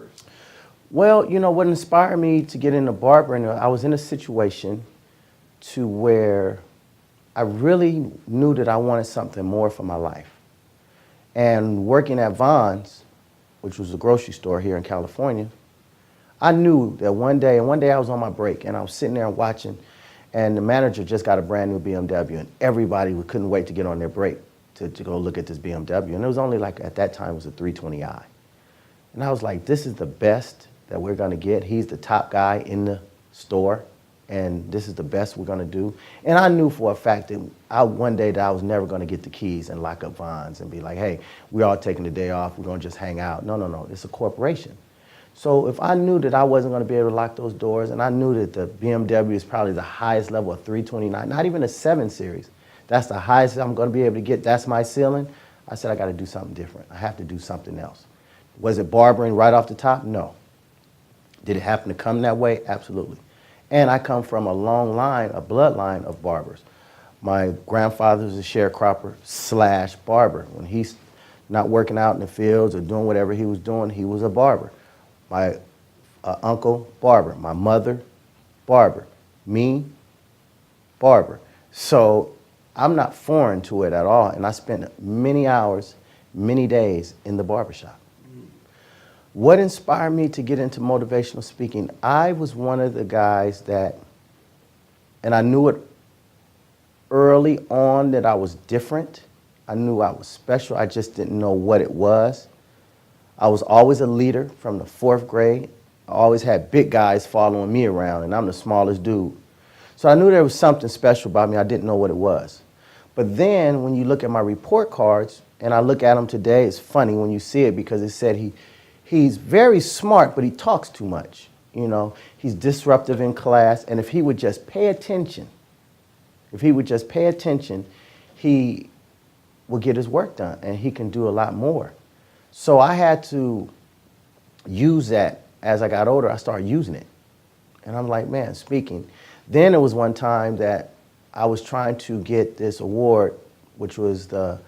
first? Well, what inspired me to get into barbering, I was in a situation to where I really knew that I wanted something more for my life. And working at Vons, which was a grocery store here in California, I knew that one day I was on my break and I was sitting there watching, and the manager just got a brand new BMW, and everybody couldn't wait to get on their break to go look at this BMW. And it was only like, at that time, it was a 320i. And I was like, this is the best that we're gonna get. He's the top guy in the store, and this is the best we're gonna do. And I knew for a fact that one day that I was never gonna get the keys and lock up Vons and be like, hey, we're all taking the day off, we're gonna just hang out. No, it's a corporation. So if I knew that I wasn't gonna be able to lock those doors, and I knew that the BMW is probably the highest level of 329, not even a 7 Series, that's the highest I'm gonna be able to get, that's my ceiling, I said I gotta do something different. I have to do something else. Was it barbering right off the top? No. Did it happen to come that way? Absolutely. And I come from a long line, a bloodline of barbers. My grandfather was a sharecropper / barber. When he's not working out in the fields or doing whatever he was doing, he was a barber. My uncle, barber. My mother, barber. Me, barber. So I'm not foreign to it at all, and I spent many hours, many days in the barbershop. What inspired me to get into motivational speaking? I was one of the guys that, and I knew it early on that I was different. I knew I was special. I just didn't know what it was. I was always a leader from the 4th grade. I always had big guys following me around, and I'm the smallest dude. So I knew there was something special about me. I didn't know what it was. But then when you look at my report cards, and I look at them today, it's funny when you see it, because it said he's very smart, but he talks too much. He's disruptive in class, and if he would just pay attention, he will get his work done, and he can do a lot more. So I had to use that. As I got older, I started using it. And I'm like, man, speaking. Then it was one time that I was trying to get this award, which was the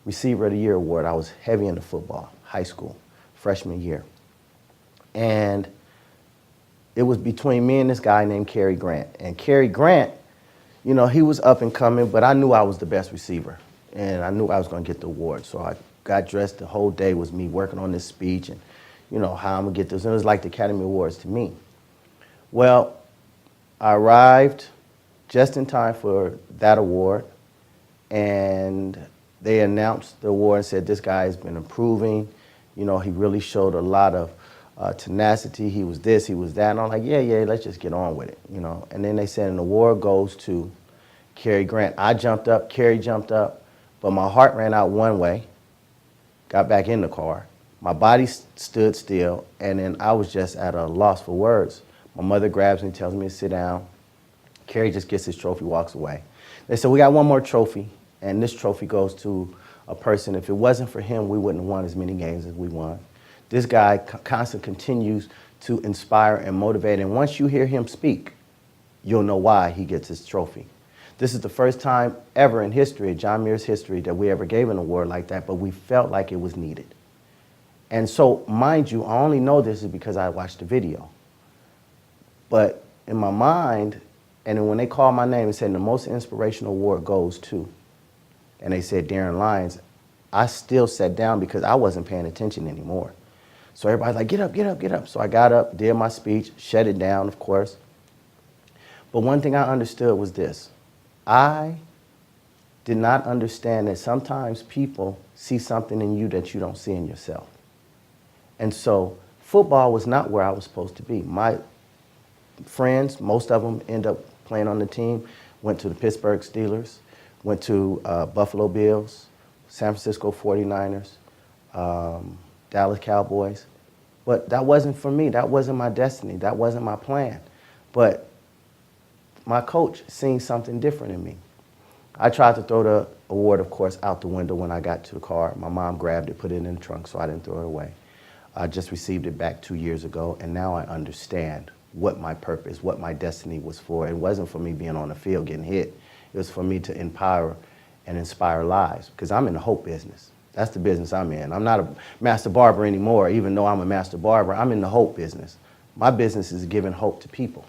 Receiver of the Year award. I was heavy into football, high school, freshman year. And it was between me and this guy named Cary Grant. And Cary Grant, he was up and coming, but I knew I was the best receiver. And I knew I was going to get the award. So I got dressed. The whole day was me working on this speech and, how I'm going to get this. And it was like the Academy Awards to me. Well, I arrived just in time for that award. And they announced the award and said, this guy has been improving. He really showed a lot of tenacity. He was this, he was that. And I'm like, yeah, let's just get on with it, And then they said an award goes to Cary Grant. I jumped up, Cary jumped up, but my heart ran out one way, got back in the car. My body stood still, and then I was just at a loss for words. My mother grabs me, tells me to sit down. Cary just gets his trophy, walks away. They said, we got one more trophy, and this trophy goes to a person. If it wasn't for him, we wouldn't have won as many games as we won. This guy constantly continues to inspire and motivate, and once you hear him speak, you'll know why he gets his trophy. This is the first time ever in history, John Muir's history, that we ever gave an award like that, but we felt like it was needed. And so, mind you, I only know this is because I watched the video. But in my mind, and then when they called my name and said the most inspirational award goes to, and they said Darrin Lyons, I still sat down because I wasn't paying attention anymore. So everybody's like, get up, get up, get up. So I got up, did my speech, shut it down, of course. But one thing I understood was this. I did not understand that sometimes people see something in you that you don't see in yourself. And so football was not where I was supposed to be. My friends, most of them end up playing on the team, went to the Pittsburgh Steelers, went to Buffalo Bills, San Francisco 49ers, Dallas Cowboys. But that wasn't for me. That wasn't my destiny. That wasn't my plan. But my coach seen something different in me. I tried to throw the award, of course, out the window when I got to the car. My mom grabbed it, put it in the trunk, so I didn't throw it away. I just received it back 2 years ago, and now I understand what my purpose, what my destiny was for. It wasn't for me being on the field getting hit. It was for me to empower and inspire lives, because I'm in the hope business. That's the business I'm in. I'm not a master barber anymore, even though I'm a master barber. I'm in the hope business. My business is giving hope to people.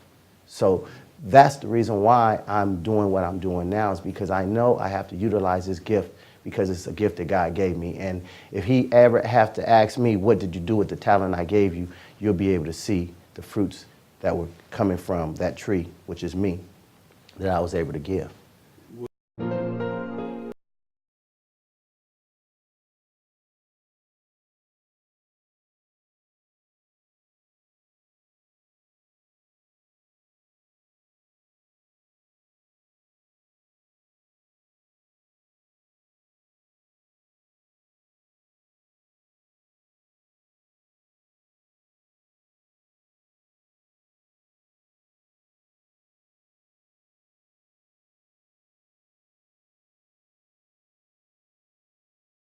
So that's the reason why I'm doing what I'm doing now, is because I know I have to utilize this gift, because it's a gift that God gave me. And if he ever have to ask me, what did you do with the talent I gave you, you'll be able to see the fruits that were coming from that tree, which is me, that I was able to give.